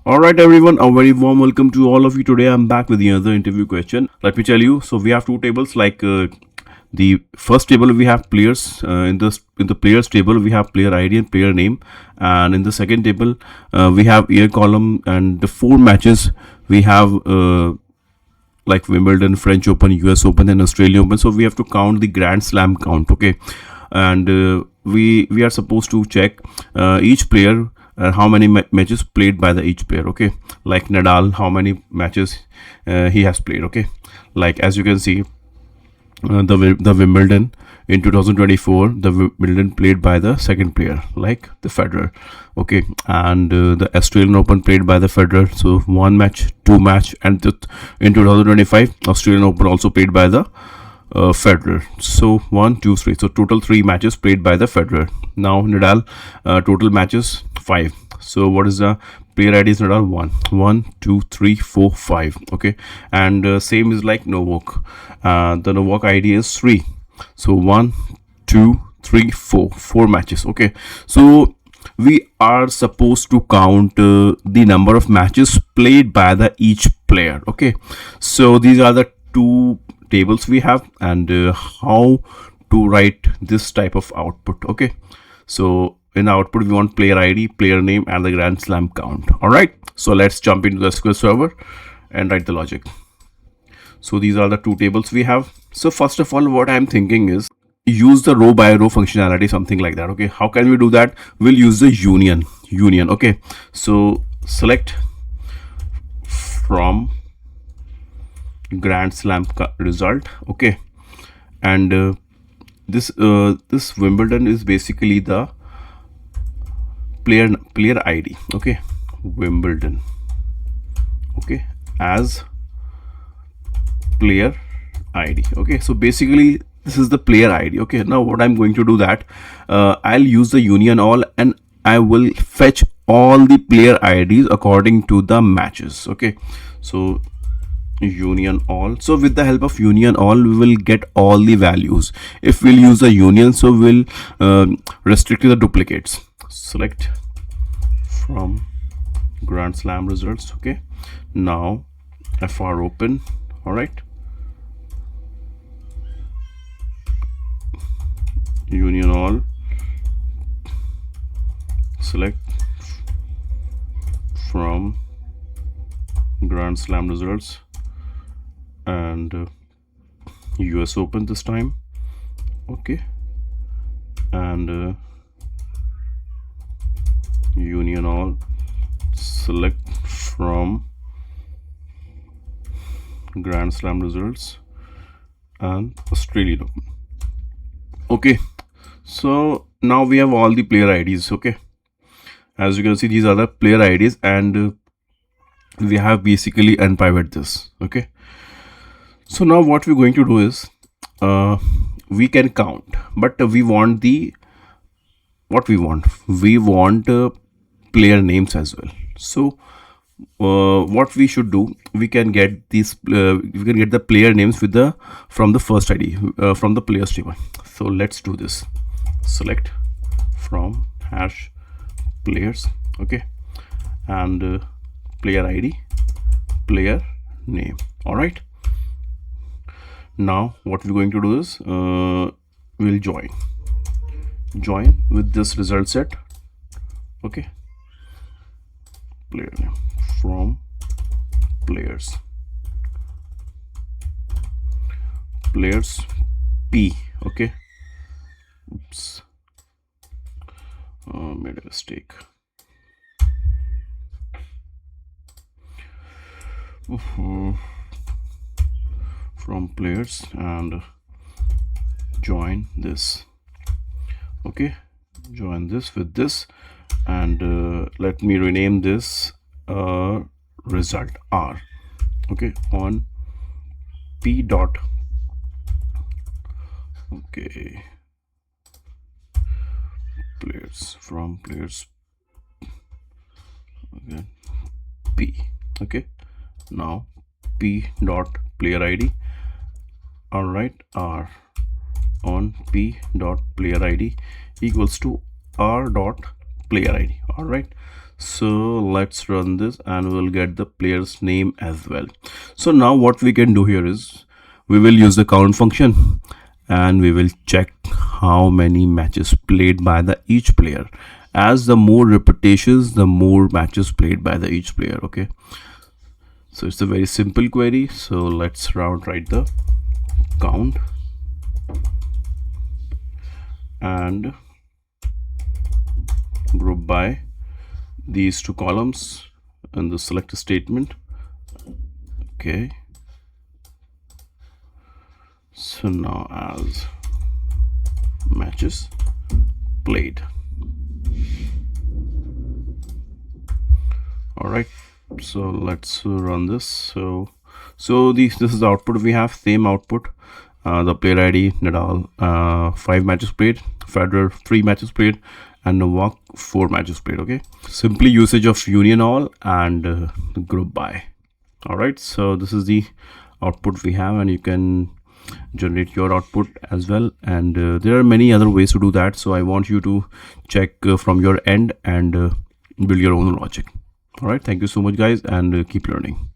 Alright everyone, a very warm welcome to all of you. Today I'm back with another interview question. Let me tell you, so we have two tables. The first table we have players. In the players table we have player ID and player name, and in the second table we have year column, and the four matches we have like Wimbledon, French Open, US Open and Australian Open. So we have to count the Grand Slam count, okay? And we are supposed to check each player how many matches played by the each player, okay? Like Nadal, how many matches he has played, okay? Like as you can see, the Wimbledon in 2024, the Wimbledon played by the second player, like the Federer, okay? And the Australian Open played by the Federer, so one match, two match, and in 2025 Australian Open also played by the Federer. So 1, 2, 3. So total 3 matches played by the Federer. Now Nadal, total matches 5. So what is the player ID? Is Nadal 1, 2, 3, 4, 5. Okay, and same is like Novak. The Novak ID is 3. So 1, 2, 3, 4. 4 matches. Okay, so we are supposed to count the number of matches played by the each player. Okay, so these are the two tables we have, and how to write this type of output. Okay, so in the output we want player ID, player name, and the Grand Slam count. All right, so let's jump into the SQL server and write the logic. So these are the two tables we have. So first of all, what I'm thinking is use the row by row functionality, something like that. Okay, how can we do that? We'll use the union. Okay, so select from Grand Slam result. Okay, and this Wimbledon is basically the player ID. Okay, Wimbledon, okay, as player ID. Okay, so basically this is the player ID. Okay, now what I'm going to do that I'll use the union all, and I will fetch all the player IDs according to the matches. Okay, so union all. So with the help of union all, we will get all the values. If we'll use the union, so we'll restrict to the duplicates. Select from Grand Slam results. Okay, now FR open. All right, union all, select from Grand Slam results, and US Open this time. Okay, and union all, select from Grand Slam results and Australian Open. Okay, so now we have all the player IDs. Okay, as you can see, these are the player IDs, and we have basically unpivot this. Okay, so now what we're going to do is we can count, but we want we want player names as well. So what we should do, we can get these we can get the player names with the from the first ID from the players table. So let's do this. Select from hash players. Okay, and player ID, player name. All right, now what we're going to do is we'll join with this result set. Okay, player name from players P. Okay, oops, made a mistake. From players, and join this. Okay, join this with this, and let me rename this result R. Okay, on P dot. Okay, players from players, again P. Okay, now P dot player ID. All right, R on P dot player ID equals to R dot player ID. All right, So let's run this and we'll get the player's name as well. So now what we can do here is we will use the count function and we will check how many matches played by the each player. As the more repetitions, the more matches played by the each player. Okay, so it's a very simple query. So let's write the count and group by these two columns and the select statement. Okay, so now as matches played. All right, so let's run this. So this is the output. We have same output, the player ID Nadal 5 matches played, Federer 3 matches played, and Novak 4 matches played. Okay, simply usage of union all and the group by. All right, so this is the output we have, and you can generate your output as well, and there are many other ways to do that. So I want you to check from your end and build your own logic. All right, thank you so much guys, and keep learning.